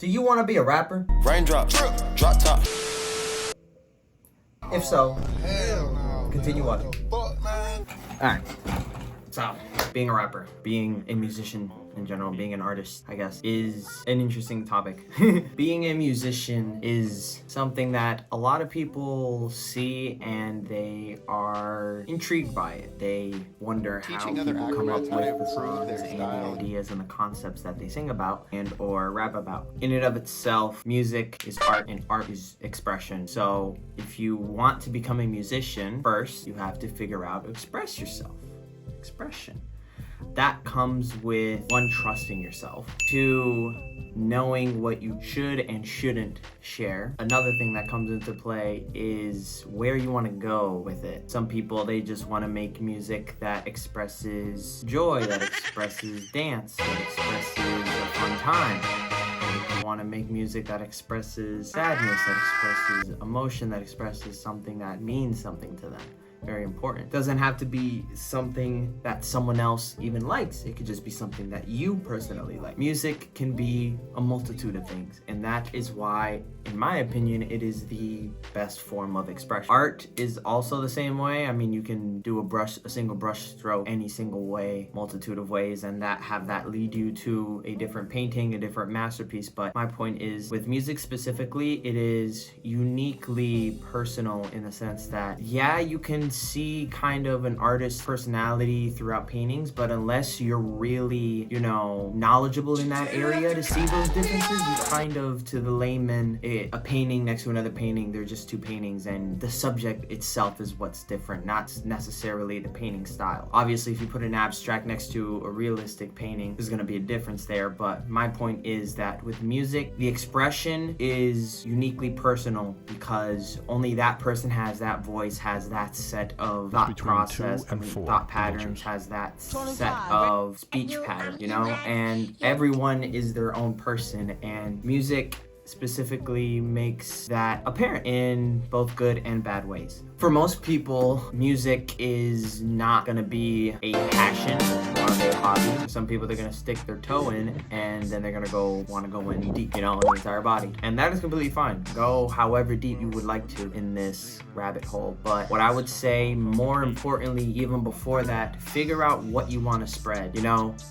Do you want to be a rapper? Raindrop, drop top. If so, Hell no. continue watching. Fuck, man. Alright. So, being a rapper, being a musician in general, being an artist, I guess, is an interesting topic. Being a musician is something that a lot of people see and they are intrigued by it. They wonder how Teaching other people come up acrobats how to with the improve songs their and the style. ideas and the concepts that they sing about and or rap about. In and of itself, music is art and art is expression. So if you want to become a musician, first you have to figure out how to express yourself. Expression. That comes with 1, trusting yourself, 2, knowing what you should and shouldn't share. Another thing that comes into play is where you want to go with it. Some people, they just want to make music that expresses joy, that expresses dance, that expresses a fun time. You want to make music that expresses sadness, that expresses emotion, that expresses something that means something to them. Very important. Doesn't have to be something that someone else even likes. It could just be something that you personally like. Music can be a multitude of things, and that is why, in my opinion, it is the best form of expression. Art is also the same way. I mean, you can do a single brush stroke any single way, multitude of ways, and that lead you to a different painting, a different masterpiece. But my point is, with music specifically, it is uniquely personal in the sense that, yeah, you can see kind of an artist's personality throughout paintings, but unless you're really, knowledgeable in that area to see those differences, you kind of, to the layman, a painting next to another painting, they're just 2 paintings, and the subject itself is what's different, not necessarily the painting style. Obviously, if you put an abstract next to a realistic painting, there's gonna be a difference there, but my point is that with music, the expression is uniquely personal because only that person has that voice, has that set of thought process, thought patterns, has that set of speech pattern, and everyone is their own person, and music specifically makes that apparent in both good and bad ways. For most people, music is not gonna be a passion or a hobby. Some people, they're gonna stick their toe in and then they're gonna wanna go in deep, in the entire body. And that is completely fine. Go however deep you would like to in this rabbit hole. But what I would say, more importantly, even before that, figure out what you wanna spread.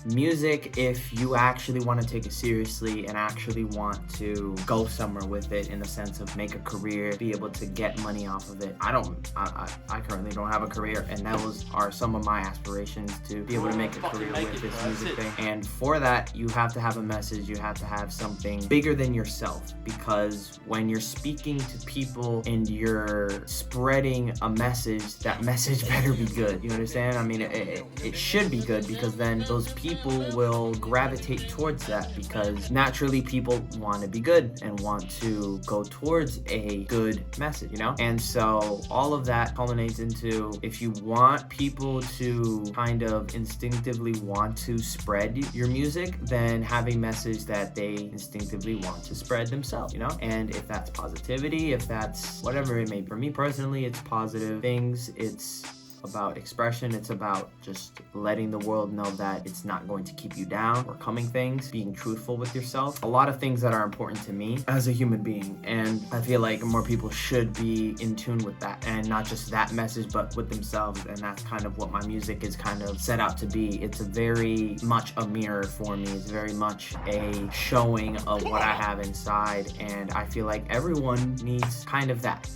Music, if you actually wanna take it seriously and actually want to go somewhere with it in the sense of make a career, be able to get money off of it. I currently don't have a career, and those are some of my aspirations, to be able to make a career with this music thing. And for that, you have to have a message, you have to have something bigger than yourself, because when you're speaking to people and you're spreading a message, that message better be good. You understand? I mean, it should be good, because then those people will gravitate towards that, because naturally people want to be good and want to go towards a good message, And so all of that culminates into, if you want people to kind of instinctively want to spread your music, then have a message that they instinctively want to spread themselves, And if that's positivity, if that's whatever it may be. For me personally, it's positive things. It's about expression. It's about just letting the world know that it's not going to keep you down, overcoming things, being truthful with yourself. A lot of things that are important to me as a human being, and I feel like more people should be in tune with that, and not just that message, but with themselves. And that's kind of what my music is kind of set out to be. It's very much a mirror for me. It's very much a showing of what I have inside, and I feel like everyone needs kind of that.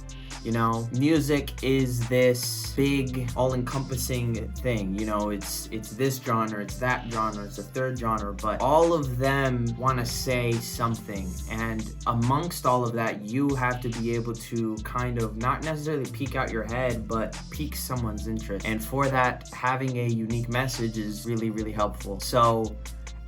Music is this big, all-encompassing thing. It's this genre, it's that genre, it's a third genre, but all of them want to say something. And amongst all of that, you have to be able to kind of not necessarily peek out your head, but pique someone's interest. And for that, having a unique message is really, really helpful. So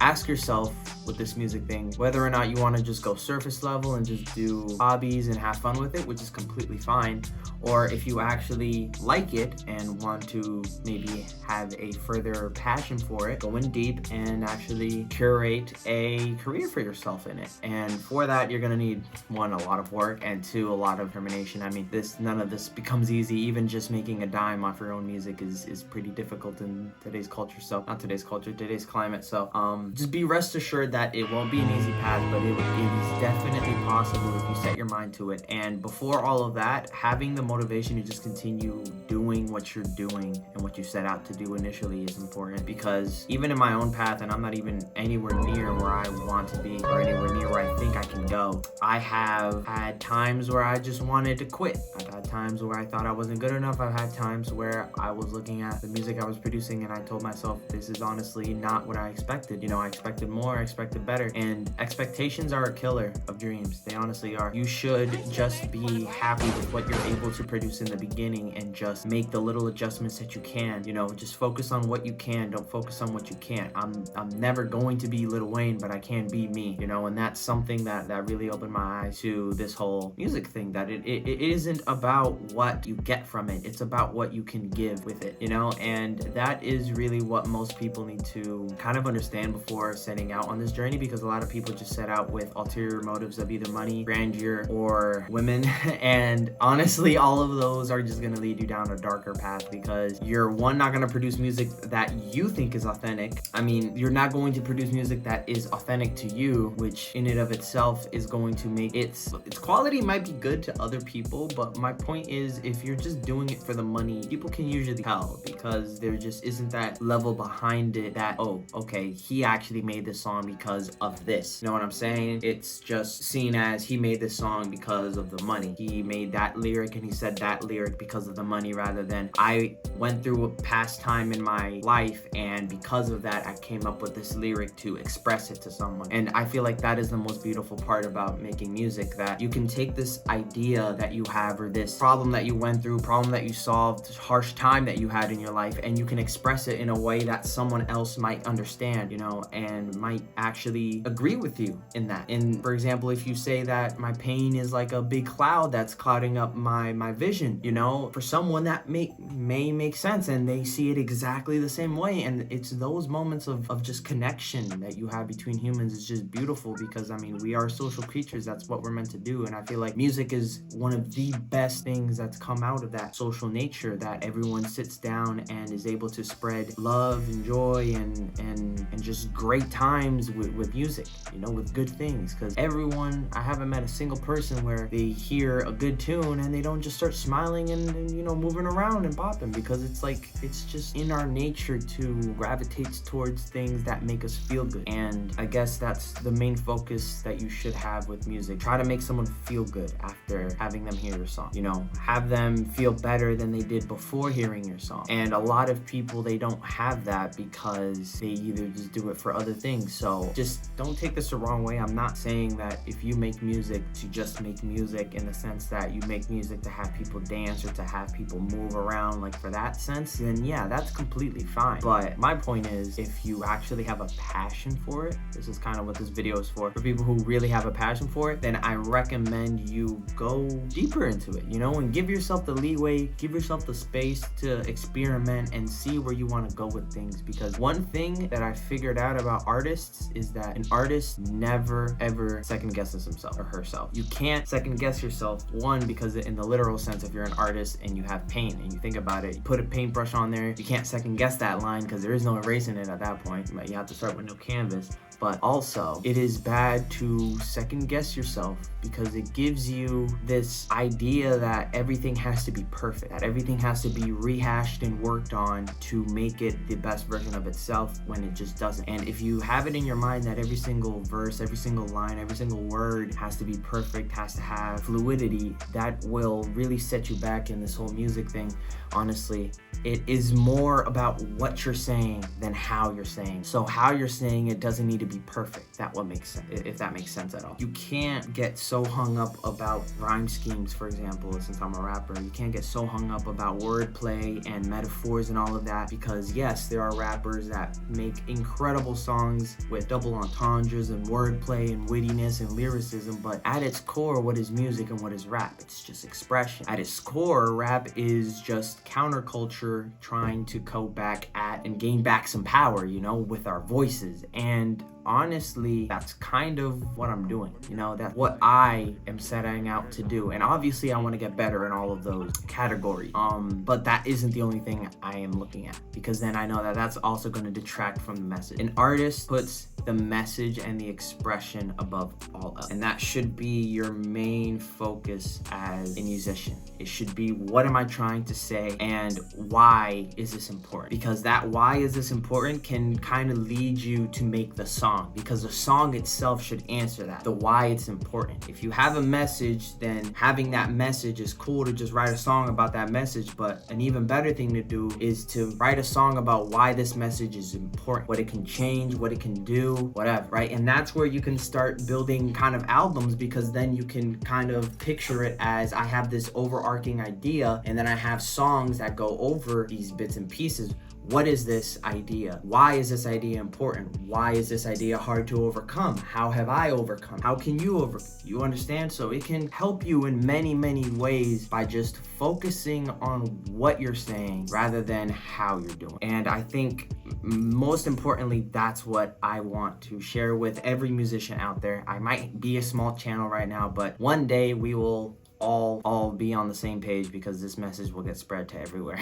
ask yourself with this music thing whether or not you want to just go surface level and just do hobbies and have fun with it, which is completely fine, or if you actually like it and want to maybe have a further passion for it, go in deep and actually curate a career for yourself in it. And for that, you're gonna need, 1, a lot of work, and 2, a lot of determination. I mean, none of this becomes easy. Even just making a dime off your own music is pretty difficult in today's culture. So not today's culture, today's climate. So just be rest assured that it won't be an easy path, but it is definitely possible if you set your mind to it. And before all of that, having the motivation to just continue doing what you're doing and what you set out to do initially is important, because even in my own path, and I'm not even anywhere near where I want to be or anywhere near where I think I can go, I have had times where I just wanted to quit. I've had times where I thought I wasn't good enough. I've had times where I was looking at the music I was producing and I told myself, this is honestly not what I expected. I expected more, I expected better. And expectations are a killer of dreams. They honestly are. You should just be happy with what you're able to produce in the beginning and just make the little adjustments that you can. Just focus on what you can. Don't focus on what you can't. I'm never going to be Lil Wayne, but I can be me, and that's something that really opened my eyes to this whole music thing, that it isn't about what you get from it. It's about what you can give with it, and that is really what most people need to kind of understand before setting out on this journey, because a lot of people just set out with ulterior motives of either money, grandeur, or women. And honestly, all of those are just going to lead you down a darker path, because you're not going to produce music that you think is authentic. You're not going to produce music that is authentic to you, which in and of itself is going to make its quality might be good to other people, but my point is, if you're just doing it for the money, people can usually tell, because there just isn't that level behind it that, oh, okay, he actually made this song because of this. You know what I'm saying? It's just seen as he made this song because of the money. He made that lyric and he said that lyric because of the money, rather than I went through a past time in my life and because of that I came up with this lyric to express it to someone. And I feel like that is the most beautiful part about making music, that you can take this idea that you have, or this problem that you went through, problem that you solved, harsh time that you had in your life, and you can express it in a way that someone else might understand, and might actually agree with you in that. And for example, if you say that my pain is like a big cloud that's clouding up my vision, for someone that may make sense, and they see it exactly the same way. And it's those moments of just connection that you have between humans is just beautiful, because we are social creatures. That's what we're meant to do. And I feel like music is one of the best things that's come out of that social nature, that everyone sits down and is able to spread love and joy and just great times with music, with good things. Because I haven't met a single person where they hear a good tune and they don't just start smiling and moving around and popping, because it's just in our nature to gravitate towards things that make us feel good. And I guess that's the main focus that you should have with music. Try to make someone feel good after having them hear your song. Have them feel better than they did before hearing your song. And a lot of people, they don't have that because they either just do it for other things. So just don't take this the wrong way. I'm not saying that if you make music to just make music in the sense that you make music to have people dance or to have people move around, like for that sense, then yeah, that's completely fine. But my point is, if you actually have a passion for it, this is kind of what this video is for people who really have a passion for it, then I recommend you go deeper into it, and give yourself the leeway, give yourself the space to experiment and see where you want to go with things. Because one thing that I figured out about artists is that an artist never ever second guesses himself or herself. You can't second guess yourself, one, because in the literal sense, if you're an artist and you have paint and you think about it, you put a paintbrush on there, you can't second guess that line because there is no erasing it at that point. You have to start with no canvas. But also, it is bad to second guess yourself, because it gives you this idea that everything has to be perfect, that everything has to be rehashed and worked on to make it the best version of itself, when it just doesn't. And if you have it in your mind that every single verse, every single line, every single word has to be perfect, has to have fluidity, that will really set you back in this whole music thing. Honestly, it is more about what you're saying than how you're saying. So how you're saying it doesn't need to be perfect. That what makes sense, if that makes sense at all. You can't get so hung up about rhyme schemes, for example, since I'm a rapper. You can't get so hung up about wordplay and metaphors and all of that, because yes, there are rappers that make incredible songs with double entendres and wordplay and wittiness and lyricism, but at its core, what is music and what is rap? It's just expression. At its core, rap is just counterculture trying to go back at and gain back some power, with our voices. And honestly, that's kind of what I'm doing. You know, that's what I am setting out to do. And obviously I want to get better in all of those categories. But that isn't the only thing I am looking at, because then I know that that's also going to detract from the message. An artist puts the message and the expression above all else. And that should be your main focus as a musician. It should be, what am I trying to say and why is this important? Because that why is this important can kind of lead you to make the song, because the song itself should answer that, the why it's important. If you have a message, then having that message is cool to just write a song about that message, but an even better thing to do is to write a song about why this message is important, what it can change, what it can do, whatever, right? And that's where you can start building kind of albums, because then you can kind of picture it as, I have this overarching idea and then I have songs that go over these bits and pieces. What is this idea? Why is this idea important? Why is this idea hard to overcome? How have I overcome? How can you overcome? You understand? So it can help you in many, many ways by just focusing on what you're saying rather than how you're doing. And I think most importantly, that's what I want to share with every musician out there. I might be a small channel right now, but one day we will all be on the same page, because this message will get spread to everywhere.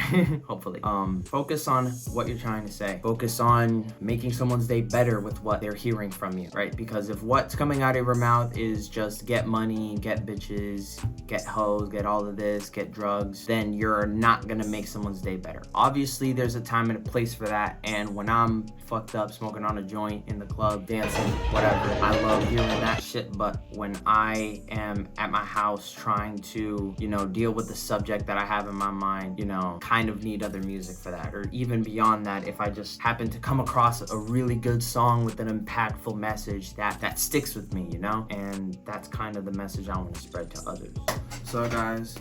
Hopefully. Focus on what you're trying to say. Focus on making someone's day better with what they're hearing from you, right? Because if what's coming out of your mouth is just get money, get bitches, get hoes, get all of this, get drugs, then you're not gonna make someone's day better. Obviously there's a time and a place for that, and when I'm fucked up smoking on a joint in the club, dancing, whatever, I love hearing that shit. But when I am at my house trying to, you know, deal with the subject that I have in my mind, you know, kind of need other music for that. Or even beyond that, if I just happen to come across a really good song with an impactful message that sticks with me, you know? And that's kind of the message I want to spread to others. So guys,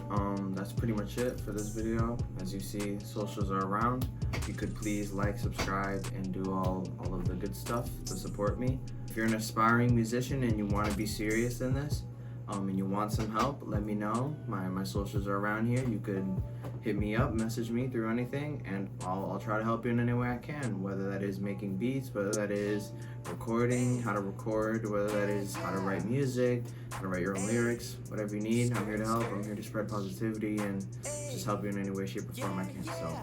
that's pretty much it for this video. As you see, socials are around. If you could please like, subscribe, and do all of the good stuff to support me. If you're an aspiring musician and you want to be serious in this, and you want some help, let me know. My socials are around here. You could hit me up, message me through anything, and I'll try to help you in any way I can, whether that is making beats, whether that is recording, how to record, whether that is how to write music, how to write your own lyrics, whatever you need. I'm here to help. I'm here to spread positivity and just help you in any way, shape, or form I can. So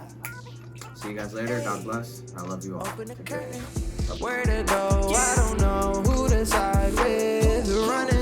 see you guys later. God bless. I love you all. Take care. Where to go? I don't know who to side with. Running